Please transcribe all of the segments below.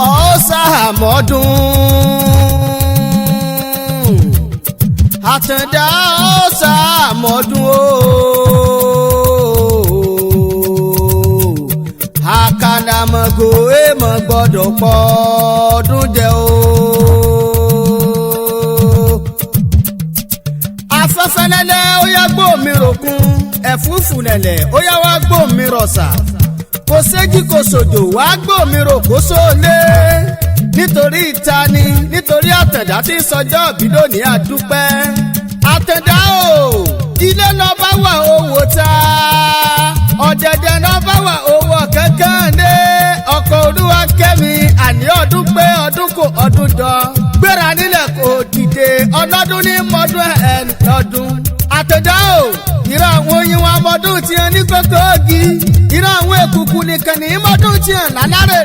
ọ̀sàmọ́dún Àtàndá ọ̀sàmọ́dún o àkàndàmọ̀gò èèmọ̀ gbọ́dọ̀ pọ̀ ọdún jẹ́ o. afẹ́fẹ́ lẹ́lẹ́ ó yá gbóòmí ròkun ẹ̀fúùfù lẹ̀lẹ̀ ó yá wá gbóòmí rọ̀ṣà kò séjì kò sòjò wá gbóòmí ròkó sóòlé nítorí ìtani nítorí Àtàndá tí ń sọjọ́ òbí lónìí àdúpẹ́. Àtàndá o ilé lọ bá wà owó ta ọ̀dẹ̀dẹ̀ lọ bá wà owó kankan dé ọkọ̀ olúwa kẹ́mi àní ọdún pé ọdún kò ọdún jọ gbéra nílẹ̀ kò dìde ọlọ́dún ní mọ́dún ẹni ọdún. Àtàndá o ìran àwọn oyin wa mọ́dún tí wọn ní kókó ògì ìran àwọn èkùkù nìkan ní mọ́dún tí wọn lálárè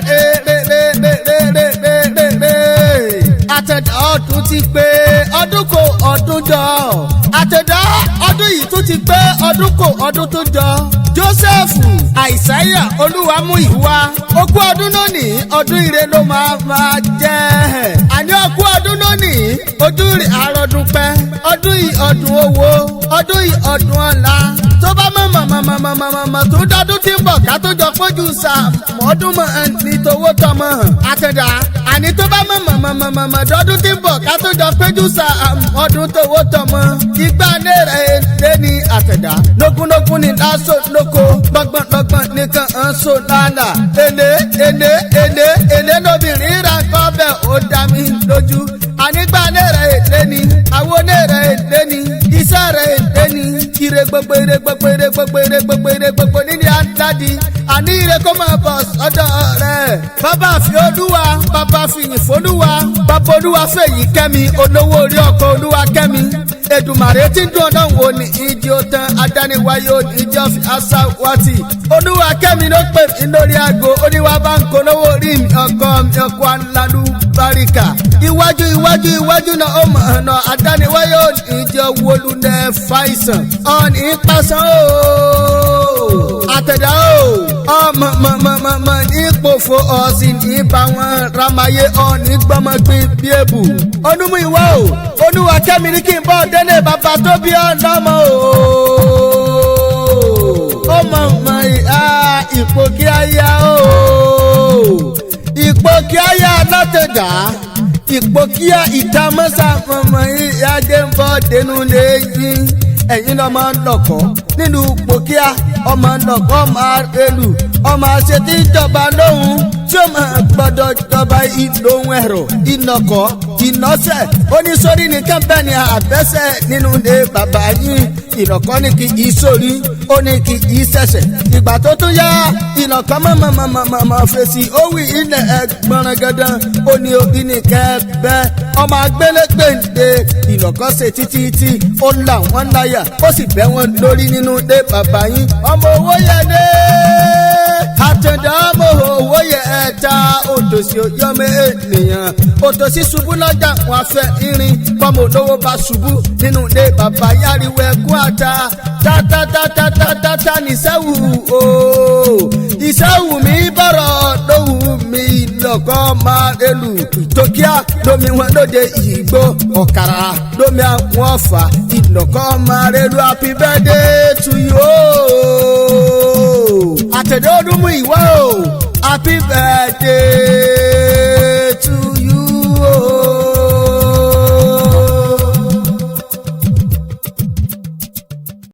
Àtàndá ọdún ti pé ọdún kò ọdún jọ Àtàndá ọdún yìí tún ti pé ọdún kò ọdún tó jọ. Jósẹ́fù Àìsáyà Olúwamúyìwá okú ọdún lónìí ọdún ire ló máa jẹ́ àní okú ọdún lónìí ojú rẹ̀ àròdún pẹ́ ọdún yìí ọdún owó ọdún yìí ọdún ọ̀la tó bá mọ̀ tó dọ́dún tí ń bọ̀ ká tó jọ pójú sàmọ́dún mọ̀ ní towó tọmọ Àtàndá àní tó bá mọ̀ dọ́dún tí ń bọ̀ ká tó jọ péjú sàmọ́dún towó tọmọ ìgbà náírà èdè ní Àtàndá lógúnlógún ní lásò lóko gbọ̀ngbọ̀n nìkan ń so lánàá èlé lóbìnrin ra kọ́bẹ̀ ó dá mi lójú ànígbà náírà èdè ní àwọn náírà èdè ní iṣẹ́ rẹ̀ èdè ní ire gbogbo níní àdádi àní ire kó máa bọ̀ sọ́dọ̀ rẹ̀. bàbá fi olúwa bàbá fi yìn fólúwa bàbá olúwa fèyí kẹ́mi olówó orí ọkọ̀ olúwa kẹ́mi Èdùmàrè tí ń dún ọ̀nà wo ni ìdí ó tán adániwáyé òní ìjọ fi àṣà wátì olúwa kẹ́mi ló pè mí lórí aago oníwà bá ń polówó rí mi ọkọ mi ọkọ alálù báríkà iwájú náà ó mọ̀ ọ̀nà adániwáyé òní ìjọ wọlú nẹ fàìsàn ọ̀nì pàṣán o Àtàndá o ọmọ ní pòfo ọ̀sìn ní bá wọn ramayé ọ̀nì gbọ́mọgbìn bí èbù ọdúnmú ìwọ o olúwa kẹ́mi ní kí n bọ́ délé bàbá tó bí ọlọ́mọ o ọmọ ìhà ipò kí á yá o ipò kí á yá Àtàndá ipò kí á ìdámọ́sá ọmọ ìhà dé ń bọ́ dénú lẹ́yìn ẹ̀yin lọ́mọ lọ́kọ́ nínú pòkíà ọmọ lọ́kọ́ ọmọ arẹ́lù ọmọ àṣetí ìjọba lóhùn tí ó máa gbọ́dọ̀ jọba ìlóhùn ẹ̀rọ ìnàkọ́ ìnọ́sẹ̀ oníṣòrí nìkan bẹ́ẹ̀ ni àbẹ́sẹ̀ nínú ilé bàbá yín ìnàkọ́ ní kí í sórí ó ní kí í ṣẹ̀ṣẹ̀ ìgbà tó tún yá ìnàkọ́ mọ̀ fèsì ó wí ilẹ̀ ẹgbọ̀nrán gẹ́dán ó ní òbí nìkẹ́ bẹ́ẹ̀ ọmọ agbélégbèǹde ìnàkọ́ ṣe títí ó là wọ́n láyà ó sì bẹ́ wọn lórí nínú ilé bàbá yín ọmọ owó yẹn dé Àtàndá ọmọ owó yẹn ẹ̀ta òtòṣì yọmọ ènìyàn òtòṣì ṣubú lọ́jà wọn fẹ́ irin kọ́mọ olówó bá ṣubú nínú ilé bàbá yáriwo ẹ̀kún àta tátátátátátá nìṣẹ́wù o ìṣẹ́wù mi bọ̀rọ̀ lówù mi lọ́kọ́ máa rẹlù tókíà lómi wọn lóde ìgbó ọ̀kàrà lómi àwọn ọ̀fà ìlọ́kọ́ máa rẹlù happy birthday to you Àtàndá ọdún mú ìwọ o happy birthday.